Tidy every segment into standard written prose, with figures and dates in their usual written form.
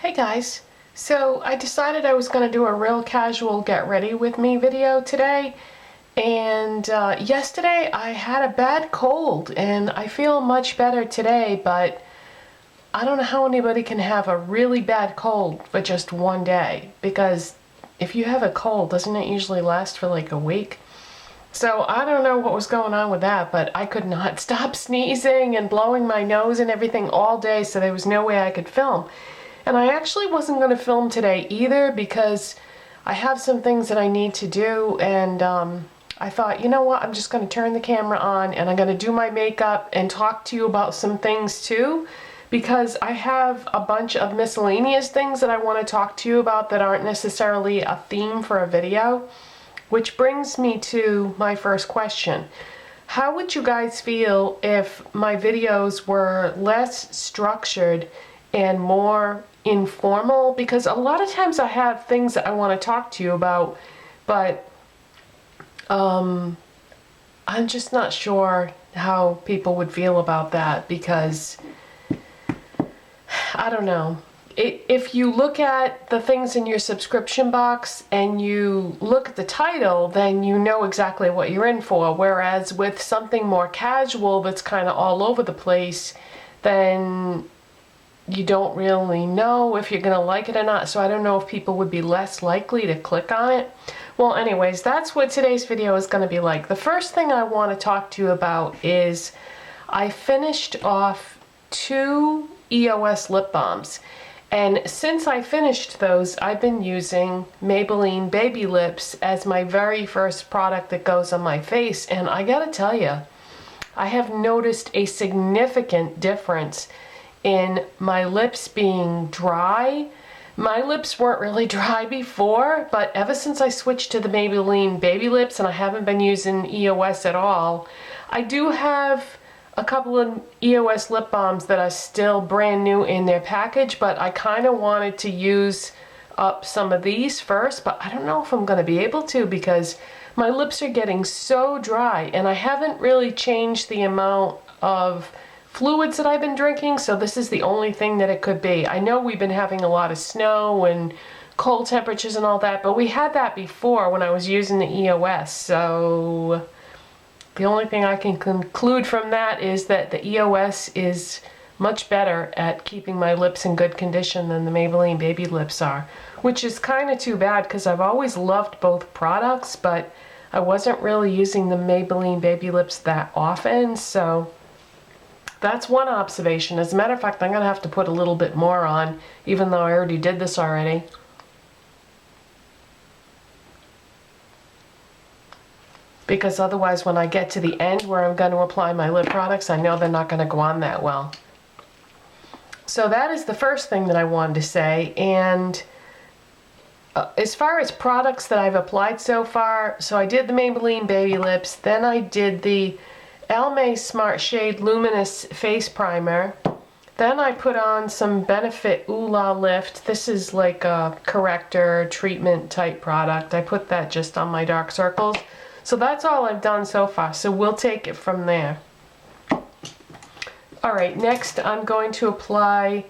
Hey guys, so I decided I was going to do a real casual get ready with me video today, and yesterday I had a bad cold and I feel much better today, but I don't know how anybody can have a really bad cold for just one day, because if you have a cold, doesn't it usually last for like a week? So I don't know what was going on with that, but I could not stop sneezing and blowing my nose and everything all day, so there was no way I could film. And I actually wasn't going to film today either because I have some things that I need to do, and I thought, you know what, I'm just going to turn the camera on and I'm going to do my makeup and talk to you about some things too, because I have a bunch of miscellaneous things that I want to talk to you about that aren't necessarily a theme for a video. Which brings me to my first question. How would you guys feel if my videos were less structured and more informal? Because a lot of times I have things that I want to talk to you about, but I'm just not sure how people would feel about that, because I don't know. If you look at the things in your subscription box and you look at the title, then you know exactly what you're in for. Whereas with something more casual that's kind of all over the place, then you don't really know if you're going to like it or not. So I don't know if people would be less likely to click on it. Well, anyways, that's what today's video is going to be like. The first thing I want to talk to you about is I finished off 2 EOS lip balms. And since I finished those, I've been using Maybelline Baby Lips as my very first product that goes on my face. And I gotta tell you, I have noticed a significant difference in my lips being dry. My lips weren't really dry before, but ever since I switched to the Maybelline Baby Lips, and I haven't been using EOS at all, I do have a couple of EOS lip balms that are still brand new in their package, but I kind of wanted to use up some of these first, but I don't know if I'm going to be able to because my lips are getting so dry, and I haven't really changed the amount of fluids that I've been drinking, so this is the only thing that it could be. I know we've been having a lot of snow and cold temperatures and all that, but we had that before when I was using the EOS, so the only thing I can conclude from that is that the EOS is much better at keeping my lips in good condition than the Maybelline Baby Lips are, which is kind of too bad because I've always loved both products, but I wasn't really using the Maybelline Baby Lips that often, so that's one observation. As a matter of fact, I'm going to have to put a little bit more on, even though I already did this already. Because otherwise when I get to the end where I'm going to apply my lip products, I know they're not going to go on that well. So that is the first thing that I wanted to say. And as far as products that I've applied so far, so I did the Maybelline Baby Lips, then I did the Almay SmartShade Luminous Face Primer. Then I put on some Benefit Ooh La Lift. This is like a corrector treatment type product. I put that just on my dark circles. So that's all I've done so far, so we'll take it from there. Alright, next I'm going to apply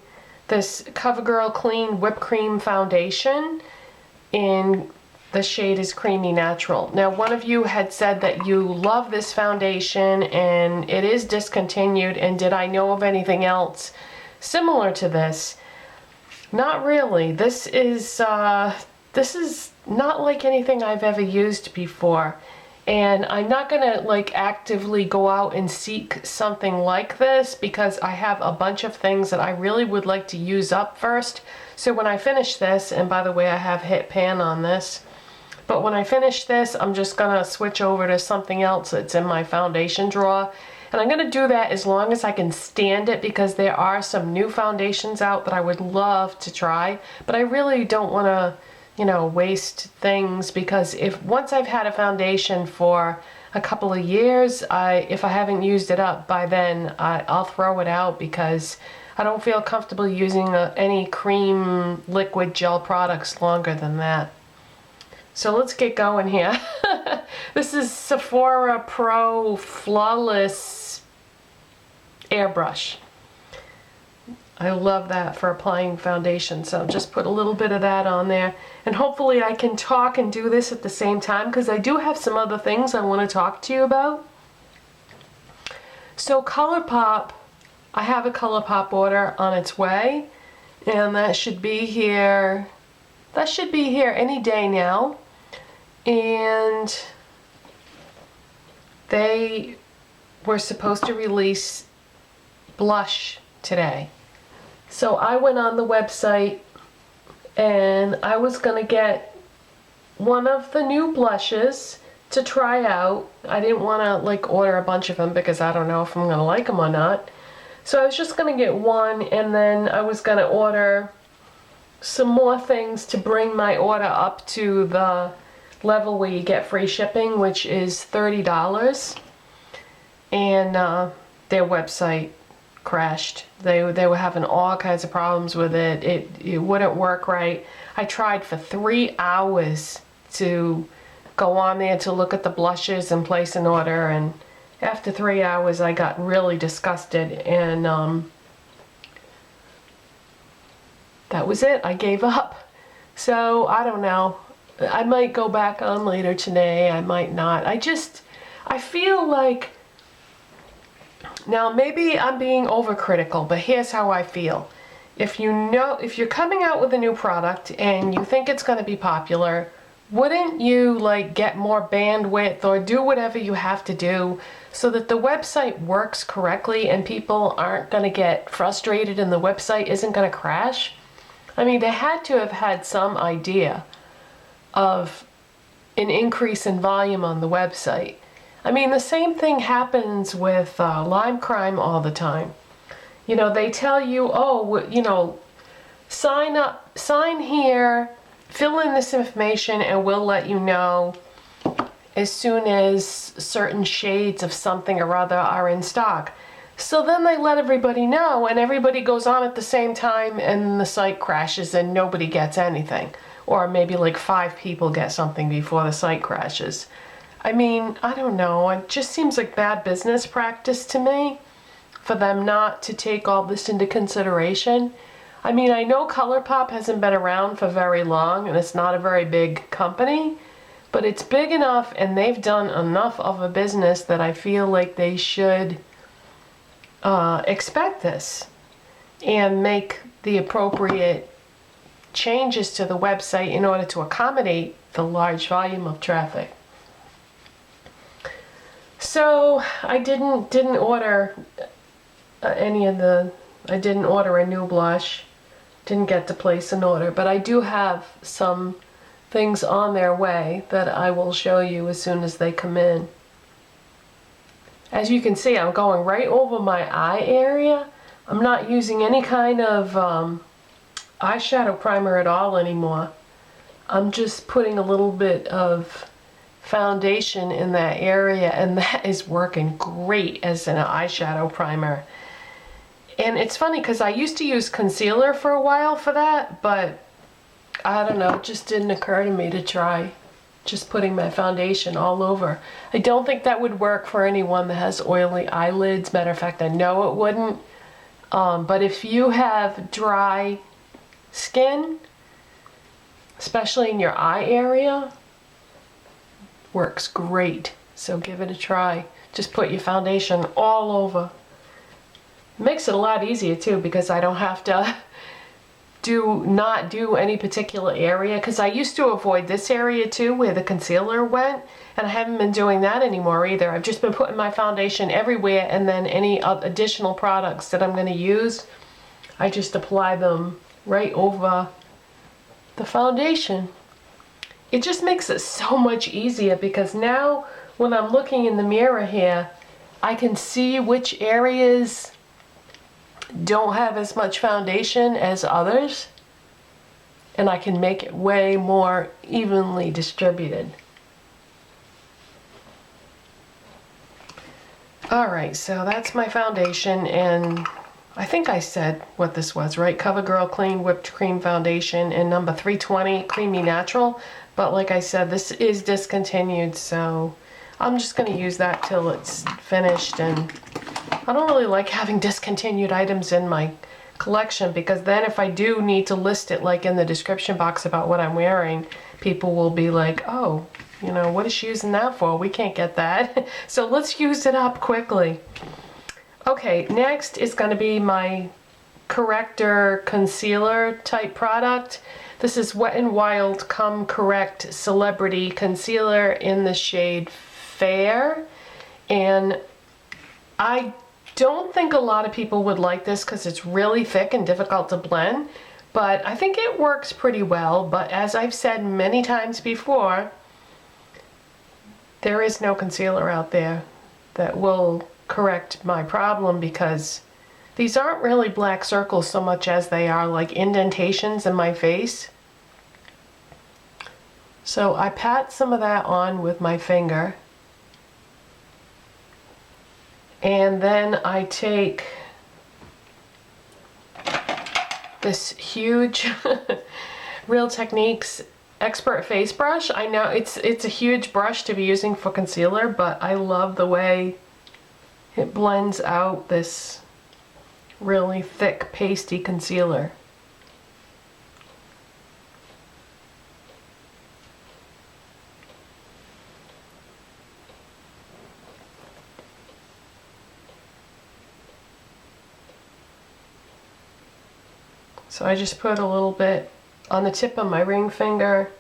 this CoverGirl Clean Whipped Cream Foundation, and the shade is Creamy Natural. Now, one of you had said that you love this foundation and it is discontinued, and did I know of anything else similar to this? Not really. This is not like anything I've ever used before. And I'm not gonna like actively go out and seek something like this because I have a bunch of things that I really would like to use up first. So when I finish this, and by the way, I have hit pan on this, but when I finish this, I'm just gonna switch over to something else that's in my foundation drawer. And I'm gonna do that as long as I can stand it, because there are some new foundations out that I would love to try, but I really don't wanna, you know, waste things, because if once I've had a foundation for a couple of years, if I haven't used it up by then, I'll throw it out because I don't feel comfortable using any cream liquid gel products longer than that. So let's get going here. This is Sephora Pro Flawless Airbrush. I love that for applying foundation. So just put a little bit of that on there. And hopefully I can talk and do this at the same time, because I do have some other things I want to talk to you about. So ColourPop, I have a ColourPop order on its way, and that should be here. That should be here any day now. And they were supposed to release blush today. So I went on the website and I was gonna get one of the new blushes to try out. I didn't want to like order a bunch of them because I don't know if I'm gonna like them or not. So I was just gonna get one, and then I was gonna order some more things to bring my order up to the level where you get free shipping, which is $30. And their website crashed. They were having all kinds of problems with it. It wouldn't work right. I tried for 3 hours to go on there to look at the blushes and place an order, and after 3 hours I got really disgusted, and that was it. I gave up. So I don't know. I might go back on later today. I might not. I feel like, now maybe I'm being overcritical, but here's how I feel. If you're coming out with a new product and you think it's going to be popular, wouldn't you like get more bandwidth or do whatever you have to do so that the website works correctly and people aren't going to get frustrated and the website isn't going to crash? I mean, they had to have had some idea of an increase in volume on the website. I mean, the same thing happens with Lime Crime all the time. You know, they tell you, oh, you know, sign up, sign here, fill in this information, and we'll let you know as soon as certain shades of something or other are in stock. So then they let everybody know, and everybody goes on at the same time, and the site crashes and nobody gets anything. Or maybe like 5 people get something before the site crashes. I mean, I don't know. It just seems like bad business practice to me for them not to take all this into consideration. I mean, I know ColourPop hasn't been around for very long and it's not a very big company, but it's big enough and they've done enough of a business that I feel like they should expect this and make the appropriate changes to the website in order to accommodate the large volume of traffic. So I didn't order I didn't order a new blush, didn't get to place an order, but I do have some things on their way that I will show you as soon as they come in. As you can see, I'm going right over my eye area. I'm not using any kind of eyeshadow primer at all anymore. I'm just putting a little bit of foundation in that area, and that is working great as an eyeshadow primer. And it's funny because I used to use concealer for a while for that, but I don't know, it just didn't occur to me to try just putting my foundation all over. I don't think that would work for anyone that has oily eyelids. Matter of fact, I know it wouldn't. But if you have dry skin, especially in your eye area, works great. So give it a try. Just put your foundation all over. It makes it a lot easier too, because I don't have to not do any particular area, because I used to avoid this area too where the concealer went, and I haven't been doing that anymore either. I've just been putting my foundation everywhere, and then any additional products that I'm going to use, I just apply them right over the foundation. It just makes it so much easier, because now when I'm looking in the mirror here, I can see which areas don't have as much foundation as others, and I can make it way more evenly distributed. Alright, so that's my foundation, and I think I said what this was, right? CoverGirl Clean Whipped Cream Foundation in number 320, Creamy Natural. But like I said, this is discontinued, so I'm just going to use that till it's finished. And I don't really like having discontinued items in my collection, because then if I do need to list it like in the description box about what I'm wearing, people will be like, oh, you know, what is she using that for? We can't get that. So let's use it up quickly. Okay, next is going to be my corrector concealer type product. This is Wet n Wild Come Correct Celebrity Concealer in the shade Fair. And I don't think a lot of people would like this because it's really thick and difficult to blend, but I think it works pretty well. But as I've said many times before, there is no concealer out there that will correct my problem, because these aren't really black circles so much as they are like indentations in my face. So I pat some of that on with my finger. And then I take this huge Real Techniques Expert Face Brush. I know it's a huge brush to be using for concealer, but I love the way it blends out this really thick, pasty concealer. So I just put a little bit on the tip of my ring finger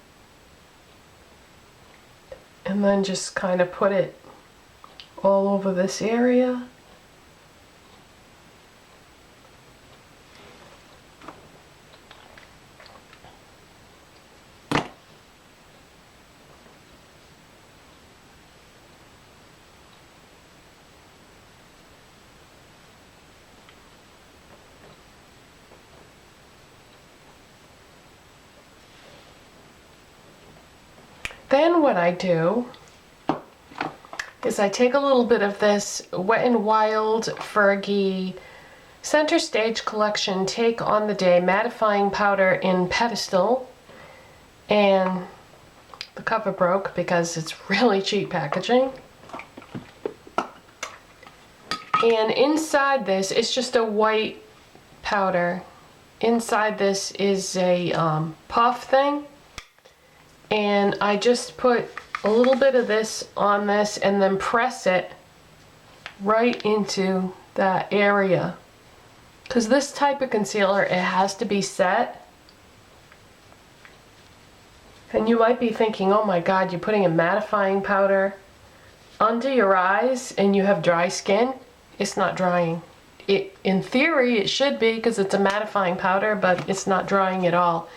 and then just kind of put it all over this area. Then what I do is I take a little bit of this Wet n Wild Fergie Center Stage Collection Take on the Day Mattifying Powder in Pedestal, and the cover broke because it's really cheap packaging. And inside this, it's just a white powder. Inside this is a puff thing. And I just put a little bit of this on this and then press it right into that area. Because this type of concealer, it has to be set. And you might be thinking, oh my God, you're putting a mattifying powder under your eyes and you have dry skin. It's not drying. In theory, it should be because it's a mattifying powder, but it's not drying at all.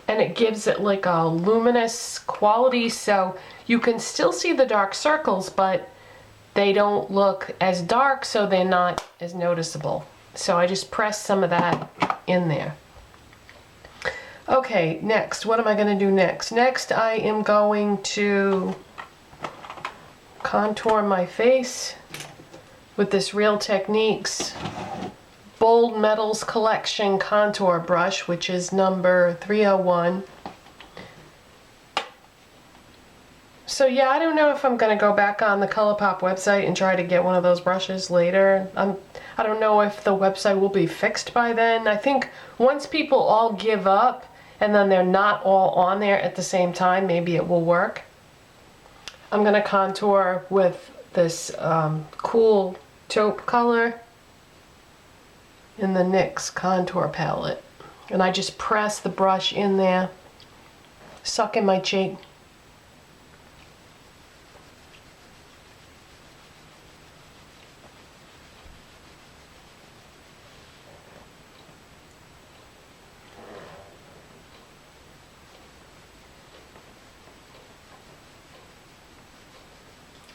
And it gives it like a luminous quality, so you can still see the dark circles, but they don't look as dark, so they're not as noticeable. So I just press some of that in there. Okay, next, what am I going to do next? Next, I am going to contour my face with this Real Techniques Bold Metals Collection Contour Brush, which is number 301. So yeah, I don't know if I'm going to go back on the ColourPop website and try to get one of those brushes later. I don't know if the website will be fixed by then. I think once people all give up and then they're not all on there at the same time, maybe it will work. I'm going to contour with this cool taupe color in the NYX contour palette, and I just press the brush in there, suck in my cheek.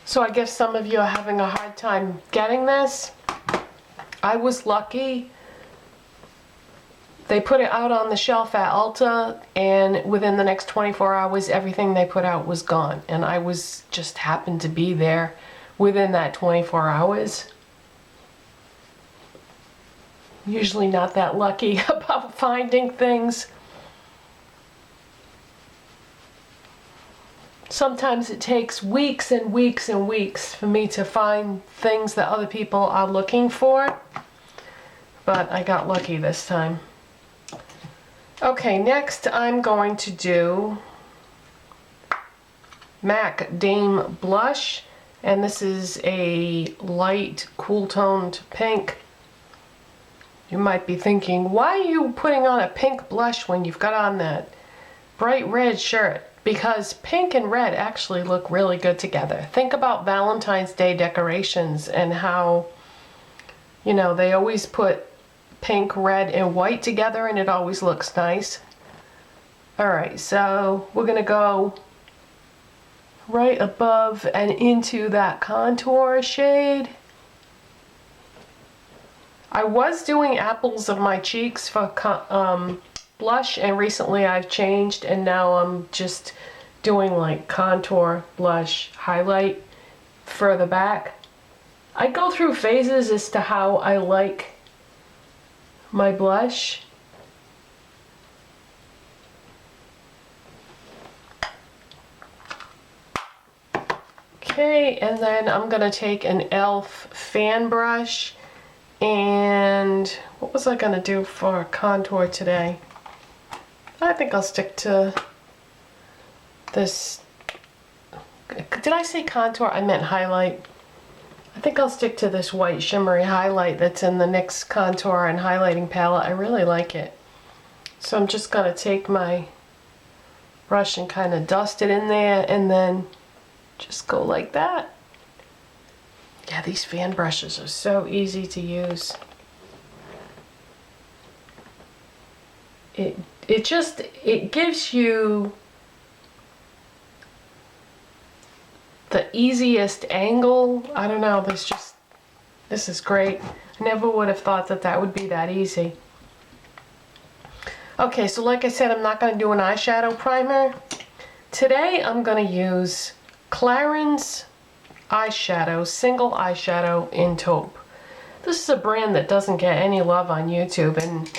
So I guess some of you are having a hard time getting this. I was lucky. They put it out on the shelf at Ulta, and within the next 24 hours, everything they put out was gone. And I was just happened to be there within that 24 hours. Usually not that lucky about finding things. Sometimes it takes weeks and weeks and weeks for me to find things that other people are looking for. but I got lucky this time. Okay, next I'm going to do MAC Dame Blush, and this is a light, cool-toned pink. You might be thinking, why are you putting on a pink blush when you've got on that bright red shirt? Because pink and red actually look really good together. Think about Valentine's Day decorations and how, you know, they always put pink, red, and white together and it always looks nice. Alright, so we're going to go right above and into that contour shade. I was doing apples of my cheeks for blush, and recently I've changed and now I'm just doing like contour, blush, highlight further back. I go through phases as to how I like my blush. Okay, and then I'm gonna take an e.l.f. fan brush, and what was I gonna do for contour today? I think I'll stick to this. Did I say contour? I meant highlight. I think I'll stick to this white shimmery highlight that's in the NYX contour and highlighting palette. I really like it. So I'm just gonna take my brush and kind of dust it in there and then just go like that. Yeah, these fan brushes are so easy to use. It gives you the easiest angle. I don't know, this is great. I never would have thought that that would be that easy. Okay, so like I said, I'm not going to do an eyeshadow primer. Today I'm going to use Clarins eyeshadow, single eyeshadow in taupe. This is a brand that doesn't get any love on YouTube, and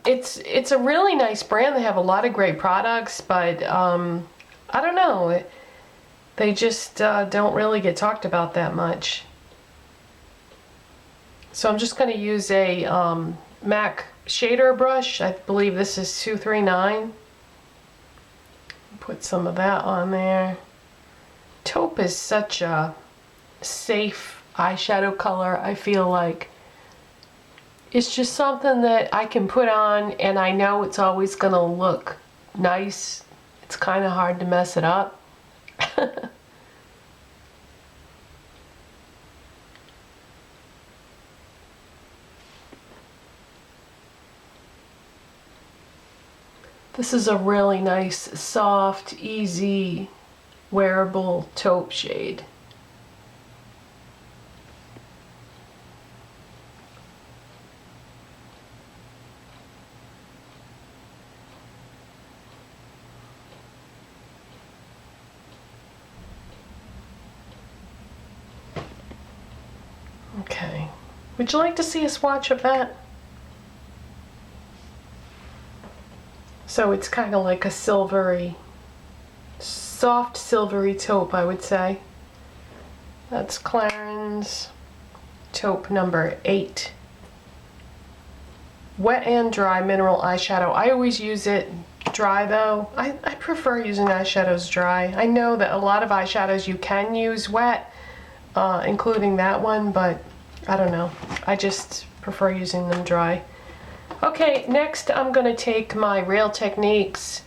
it's a really nice brand. They have a lot of great products, but I don't know, they just don't really get talked about that much. So I'm just going to use a MAC shader brush. I believe this is 239. Put some of that on there. Taupe is such a safe eyeshadow color. I feel like it's just something that I can put on and I know it's always gonna look nice. It's kind of hard to mess it up. This is a really nice, soft, easy, wearable taupe shade. Okay, would you like to see a swatch of that? So it's kind of like a silvery, soft silvery taupe, I would say. That's Clarins Taupe number 8. Wet and dry mineral eyeshadow. I always use it dry though. I prefer using eyeshadows dry. I know that a lot of eyeshadows you can use wet, including that one, but I don't know. I just prefer using them dry. Okay, next I'm going to take my Real Techniques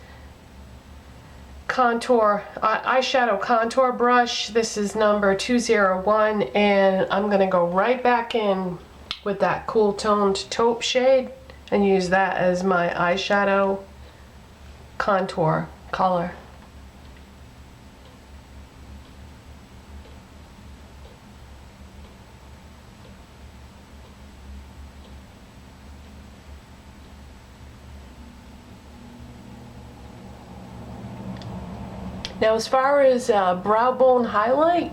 contour, eyeshadow contour brush. This is number 201, and I'm going to go right back in with that cool toned taupe shade and use that as my eyeshadow contour color. Now as far as brow bone highlight,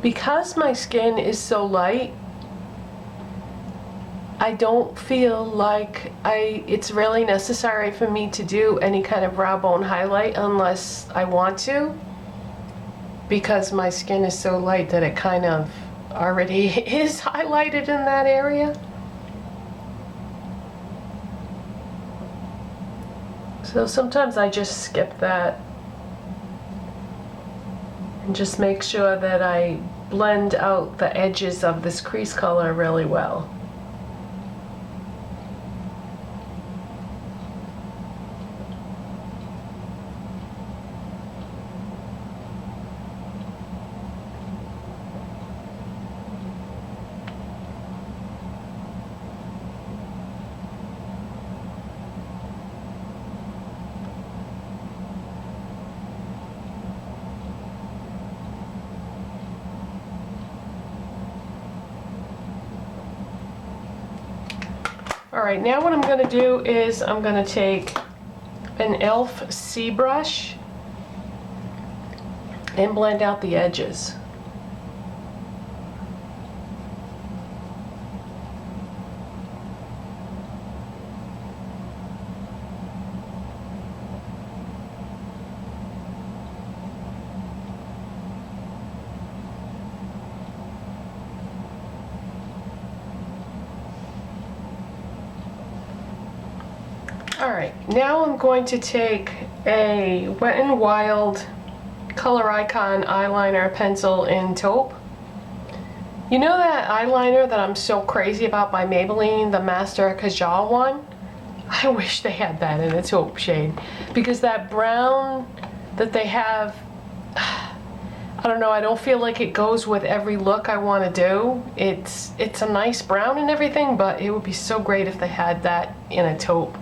because my skin is so light, I don't feel like it's really necessary for me to do any kind of brow bone highlight unless I want to, because my skin is so light that it kind of already is highlighted in that area. So sometimes I just skip that and just make sure that I blend out the edges of this crease color really well. Alright, now what I'm going to do is I'm going to take an e.l.f. C brush and blend out the edges. Alright, now I'm going to take a Wet n Wild ColorIcon eyeliner pencil in taupe. You know that eyeliner that I'm so crazy about by Maybelline, the Mascara Kajal one? I wish they had that in a taupe shade, because that brown that they have, I don't know, I don't feel like it goes with every look I want to do. It's a nice brown and everything, but it would be so great if they had that in a taupe.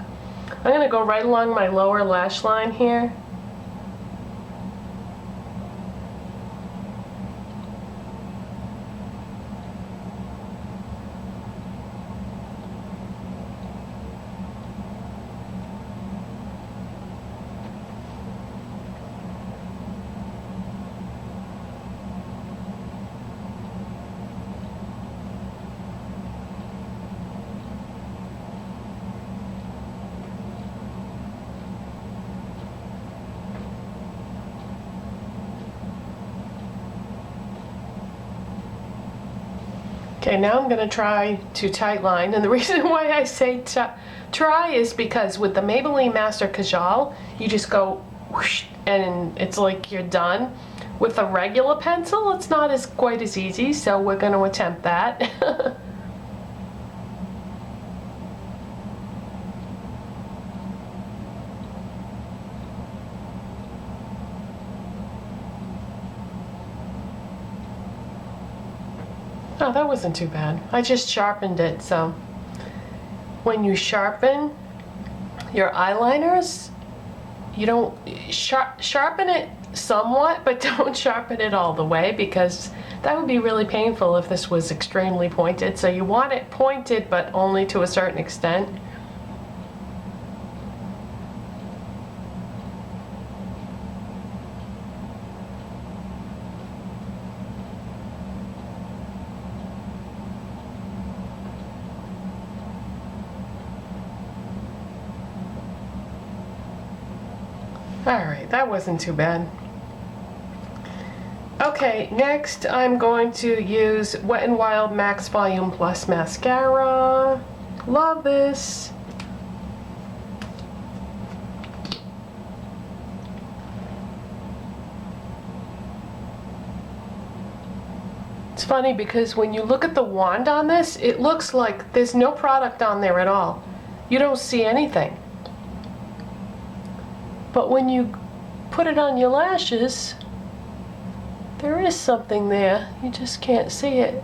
I'm going to go right along my lower lash line here. Okay, now I'm going to try to tightline, and the reason why I say try is because with the Maybelline Master Kajal, you just go whoosh, and it's like you're done. With a regular pencil, it's not quite as easy, so we're going to attempt that. Oh, that wasn't too bad. I just sharpened it, so when you sharpen your eyeliners, you don't sharpen it somewhat, but don't sharpen it all the way, because that would be really painful if this was extremely pointed. So you want it pointed, but only to a certain extent. Alright, that wasn't too bad. Okay, next I'm going to use Wet n Wild Max Volume Plus Mascara. Love this. It's funny because when you look at the wand on this, it looks like there's no product on there at all. You don't see anything. But when you put it on your lashes, there is something there. You just can't see it.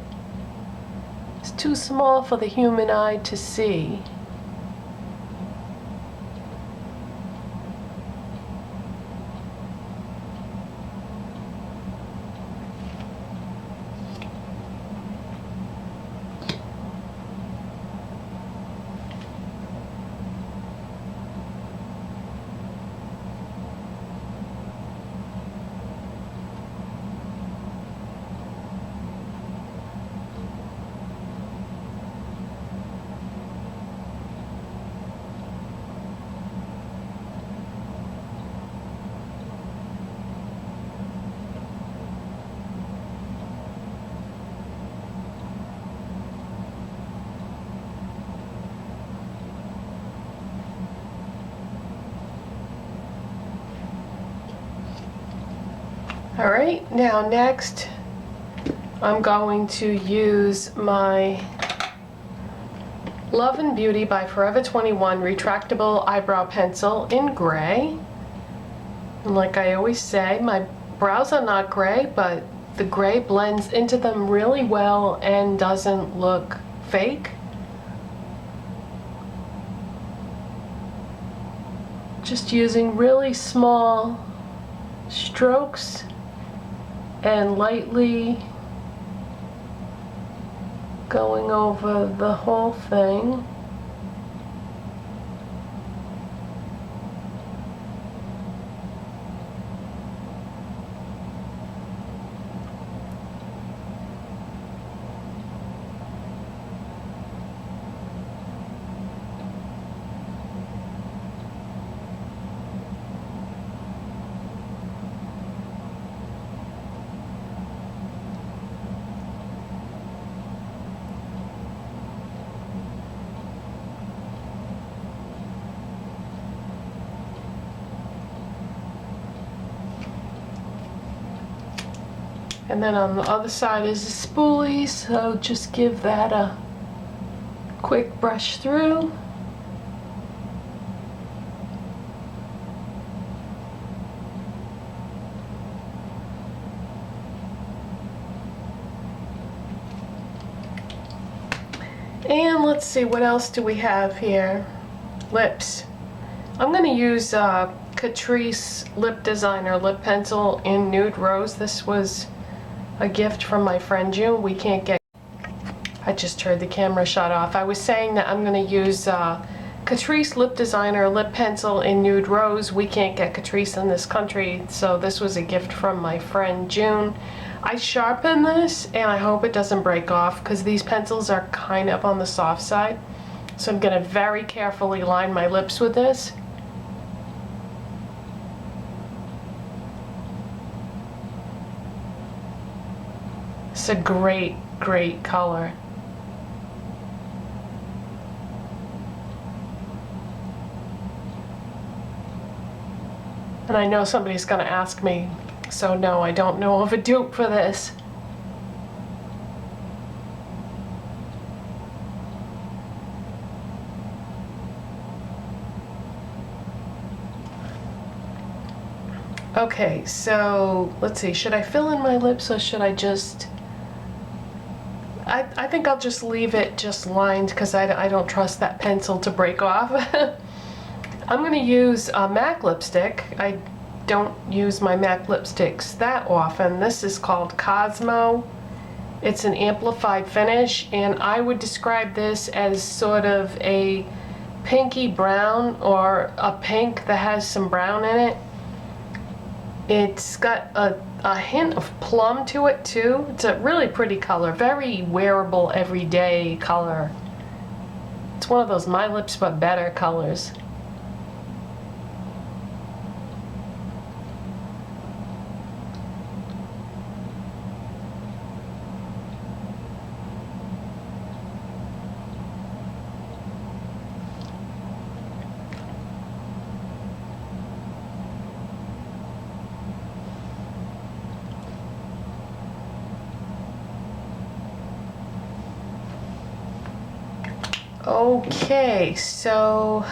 It's too small for the human eye to see. Alright, now next I'm going to use my Love and Beauty by Forever 21 Retractable Eyebrow Pencil in gray. And like I always say, my brows are not gray, but the gray blends into them really well and doesn't look fake. Just using really small strokes and lightly going over the whole thing. And then on the other side is a spoolie, so just give that a quick brush through. And let's see, what else do we have here? Lips. I'm going to use Catrice Lip Designer Lip Pencil in Nude Rose. This was a gift from my friend June. We can't get... I just heard the camera shut off. I was saying that I'm going to use Catrice Lip Designer Lip Pencil in Nude Rose. We can't get Catrice in this country, so this was a gift from my friend June. I sharpen this, and I hope it doesn't break off, because these pencils are kind of on the soft side. So I'm going to very carefully line my lips with this. It's a great, great color. And I know somebody's going to ask me, so no, I don't know of a dupe for this. Okay, so let's see, should I fill in my lips or should I just... I think I'll just leave it just lined because I don't trust that pencil to break off. I'm going to use a MAC lipstick. I don't use my MAC lipsticks that often. This is called Cosmo. It's an amplified finish, and I would describe this as sort of a pinky brown, or a pink that has some brown in it. It's got a hint of plum to it too. It's a really pretty color, very wearable everyday color. It's one of those My Lips But Better colors. Okay, so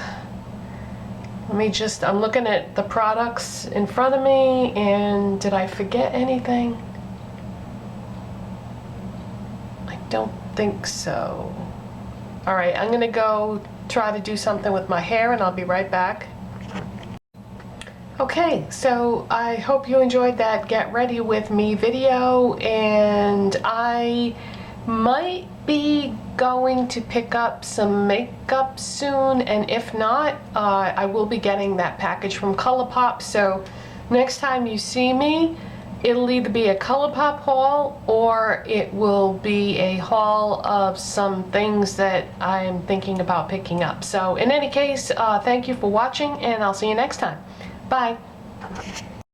I'm looking at the products in front of me, and did I forget anything? I don't think so. Alright, I'm gonna go try to do something with my hair, and I'll be right back. Okay, so I hope you enjoyed that Get Ready With Me video, and I might be going to pick up some makeup soon, and if not, I will be getting that package from ColourPop, so next time you see me, it'll either be a ColourPop haul or it will be a haul of some things that I'm thinking about picking up. So in any case, thank you for watching, and I'll see you next time. Bye.